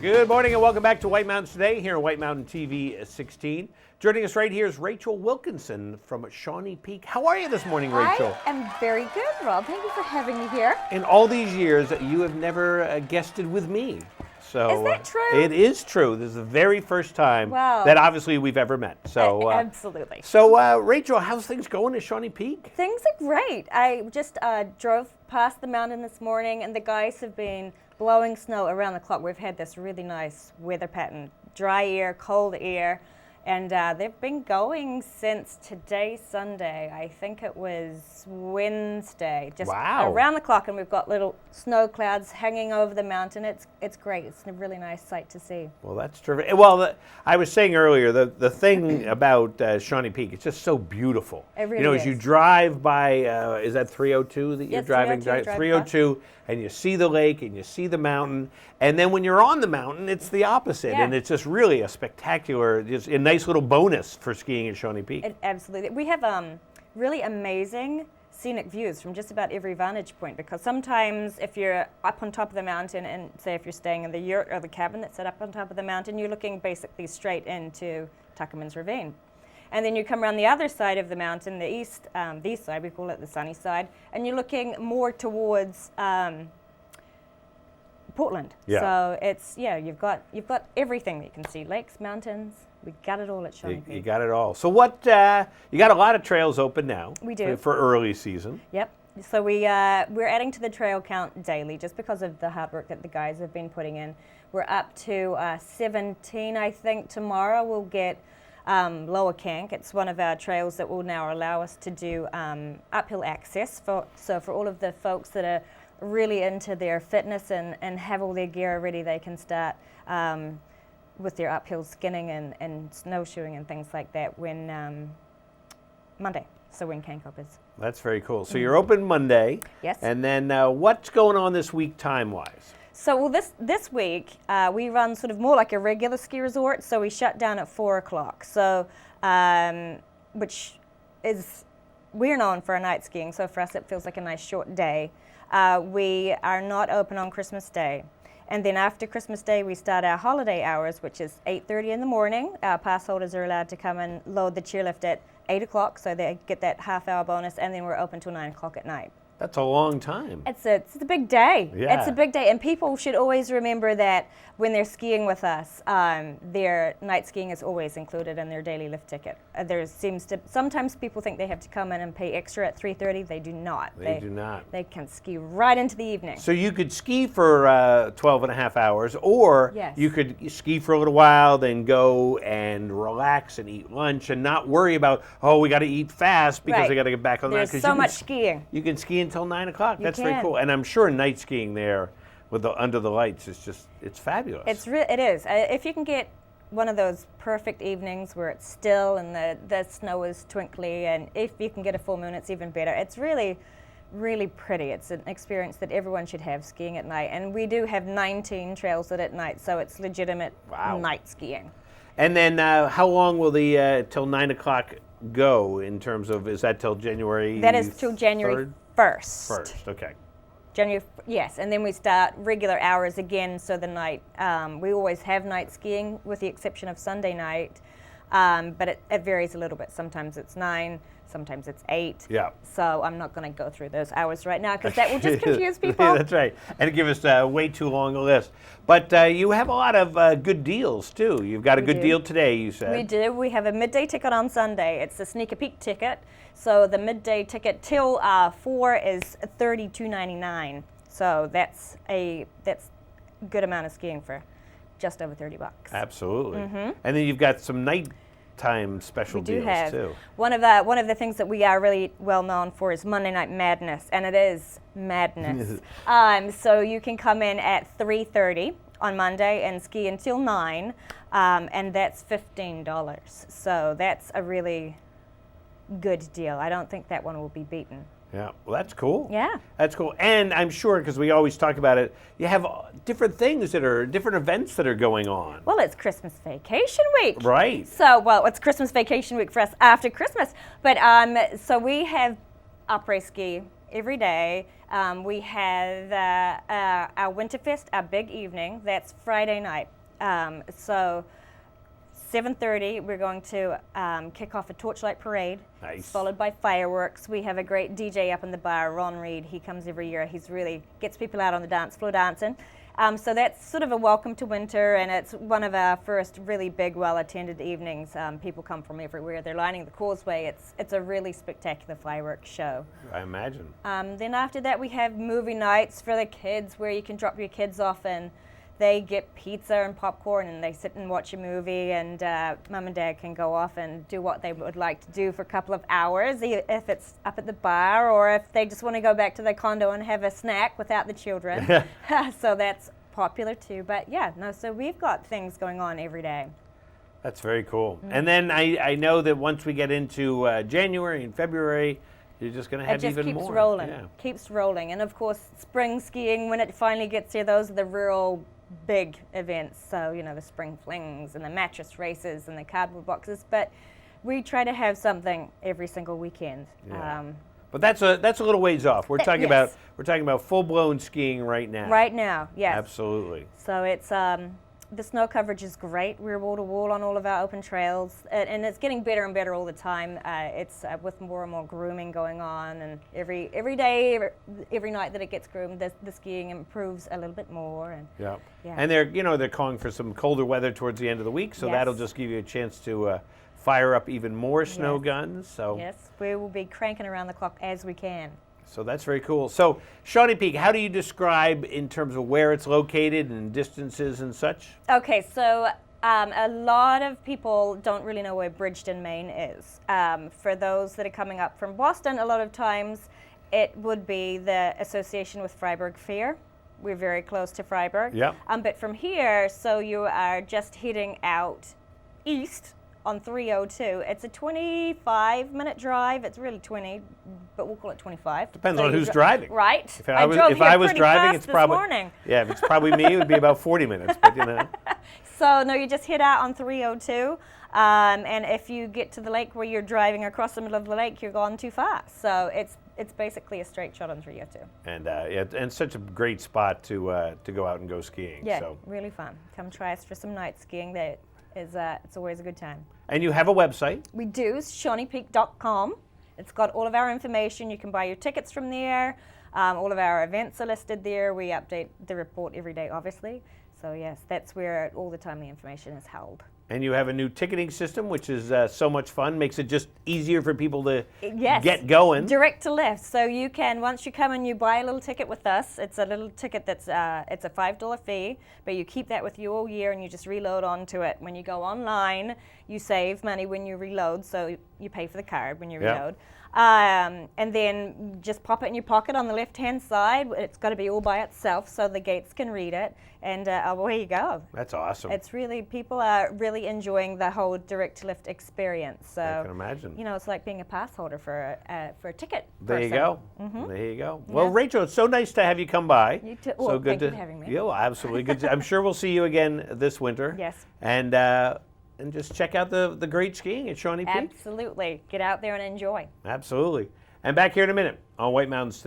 Good morning and welcome back to White Mountains Today here on White Mountain TV 16. Joining us right here is Rachel Wilkinson from Shawnee Peak. How are you this morning, Rachel? I am very good, Rob. Thank you for having me here. In all these years, you have never guested with me. So, is that true? It is true. This is the very first time that obviously we've ever met. So absolutely. So, Rachel, how's things going at Shawnee Peak? Things are great. I just drove past the mountain this morning, and the guys have been blowing snow around the clock. We've had this really nice weather pattern, dry air, cold air, and they've been going since today, Sunday. I think it was Wednesday, just around the clock, and we've got little snow clouds hanging over the mountain. It's great. It's a really nice sight to see. Well, that's terrific. Well, I was saying earlier, the thing about Shawnee Peak, it's just so beautiful. It really is. As you drive by, is that 302 that you're driving? 302, and you see the lake and you see the mountain, and then when you're on the mountain, it's the opposite, and it's just really a spectacular, just a nice little bonus for skiing at Shawnee Peak. Absolutely. We have really amazing scenic views from just about every vantage point, because sometimes if you're up on top of the mountain, and say if you're staying in the yurt or the cabin that's set up on top of the mountain, you're looking basically straight into Tuckerman's Ravine. And then you come around the other side of the mountain, the east side, we call it the sunny side, and you're looking more towards Portland. Yeah. So it's, you've got everything that you can see, lakes, mountains. We got it all at Shawnee Peak. You got it all. So what, you got a lot of trails open now. We do. For early season. Yep. So we're adding to the trail count daily just because of the hard work that the guys have been putting in. We're up to 17, I think. Tomorrow we'll get Lower Kank. It's one of our trails that will now allow us to do uphill access. So for all of the folks that are really into their fitness and have all their gear ready, they can start with their uphill skinning and snowshoeing and things like that when Monday. So when Kankop is. That's very cool. So you're open Monday. Yes. And then what's going on this week time-wise? So this week we run sort of more like a regular ski resort. So we shut down at 4 o'clock. So which is, we're known for our night skiing. So for us it feels like a nice short day. We are not open on Christmas Day. And then after Christmas Day, we start our holiday hours, which is 8:30 in the morning. Our pass holders are allowed to come and load the chairlift at 8 o'clock, so they get that half-hour bonus, and then we're open till 9 o'clock at night. That's a long time. It's a big day. Yeah. It's a big day, and people should always remember that when they're skiing with us, their night skiing is always included in their daily lift ticket. Sometimes people think they have to come in and pay extra at 3:30. They do not. They do not. They can ski right into the evening. So you could ski for 12 and a half hours, or you could ski for a little while, then go and relax and eat lunch and not worry about, we got to eat fast because I got to get back on the mountain. There's so much skiing. You can ski until 9 o'clock. That's very can. cool. And I'm sure night skiing there with under the lights is just, it's fabulous. It is. If you can get one of those perfect evenings where it's still and the snow is twinkly, and if you can get a full moon, it's even better. It's really, really pretty. It's an experience that everyone should have, skiing at night. And we do have 19 trails at night, so it's legitimate night skiing. And then how long will the till 9 o'clock go in terms of, is that till January? That is till January 1st. First, okay. Yes, and then we start regular hours again. So the night, we always have night skiing with the exception of Sunday night, but it varies a little bit. Sometimes it's 9, sometimes it's 8. Yeah. So I'm not going to go through those hours right now because that will just confuse people. That's right, and give us way too long a list. But you have a lot of good deals too. You've got a good deal today, you said. We do. We have a midday ticket on Sunday. It's the Sneaker Peak ticket. So the midday ticket till 4 is $32.99. So that's a good amount of skiing for just over $30. Absolutely. Mm-hmm. And then you've got some nighttime special deals too. One of the things that we are really well known for is Monday Night Madness, and it is madness. So you can come in at 3:30 on Monday and ski until 9, and that's $15. So that's a really good deal. I don't think that one will be beaten. Yeah, well, that's cool. Yeah. That's cool. And I'm sure, because we always talk about it, you have different things different events that are going on. Well, it's Christmas vacation week. Right. So, it's Christmas vacation week for us after Christmas. But so we have après ski every day. We have our Winterfest, our big evening. That's Friday night. So 7:30, we're going to kick off a torchlight parade. Nice. Followed by fireworks. We have a great DJ up in the bar, Ron Reed. He comes every year. He's really gets people out on the dance floor dancing. So that's sort of a welcome to winter, and it's one of our first really big, well-attended evenings. People come from everywhere. They're lining the causeway. It's a really spectacular fireworks show. I imagine. Then after that, we have movie nights for the kids, where you can drop your kids off and they get pizza and popcorn, and they sit and watch a movie, and mum and dad can go off and do what they would like to do for a couple of hours, if it's up at the bar, or if they just want to go back to their condo and have a snack without the children. So that's popular too. But yeah, no, so we've got things going on every day. That's very cool. And then I know that once we get into January and February, you're just going to have even more. It just keeps rolling, keeps rolling. And of course, spring skiing, when it finally gets here, those are the real big events. So, you know, the spring flings and the mattress races and the cardboard boxes. But we try to have something every single weekend. Yeah. But that's a little ways off. We're talking about full-blown skiing right now. Right now, yes. Absolutely. So it's the snow coverage is great. We're wall to wall on all of our open trails, and it's getting better and better all the time. It's with more and more grooming going on, and every day, every night that it gets groomed, the skiing improves a little bit more. And yeah. And they're calling for some colder weather towards the end of the week, so that'll just give you a chance to fire up even more snow guns. So yes, we will be cranking around the clock as we can. So that's very cool. So Shawnee Peak, how do you describe in terms of where it's located and distances and such? Okay, so a lot of people don't really know where Bridgeton, Maine is. For those that are coming up from Boston, a lot of times it would be the association with Freiburg Fair. We're very close to Freiburg. Yeah. But from here, so you are just heading out east on 302. It's a 25-minute drive. It's really 20, but we'll call it 25. Depends on who's driving. Right. If I was driving, it's probably morning. Yeah, if it's probably me, it would be about 40 minutes. But you know. So no, you just head out on 302, and if you get to the lake where you're driving across the middle of the lake, you're gone too far. So it's basically a straight shot on 302. And and such a great spot to go out and go skiing. Yeah, so. Really fun. Come try us for some night skiing. That is it's always a good time. And you have a website? We do, ShawneePeak.com. It's got all of our information. You can buy your tickets from there. All of our events are listed there. We update the report every day, obviously. So yes, that's where all the time the information is held. And you have a new ticketing system, which is so much fun, makes it just easier for people to get going. Direct to lift. So you can, once you come and you buy a little ticket with us, it's a little ticket that's, it's a $5 fee, but you keep that with you all year and you just reload onto it. When you go online, you save money when you reload, so you pay for the card when you reload. And then just pop it in your pocket on the left-hand side. It's got to be all by itself so the gates can read it, and away you go. That's awesome. It's really, people are really enjoying the whole direct-to-lift experience. So, I can imagine. You know, it's like being a pass holder for a ticket. There you go. There you go. Well, Rachel, it's so nice to have you come by. You too. So good thank you for having me. Yeah, well, absolutely. Good. I'm sure we'll see you again this winter. Yes. And just check out the great skiing at Shawnee Peak. Absolutely. Get out there and enjoy. Absolutely. And back here in a minute on White Mountains Today.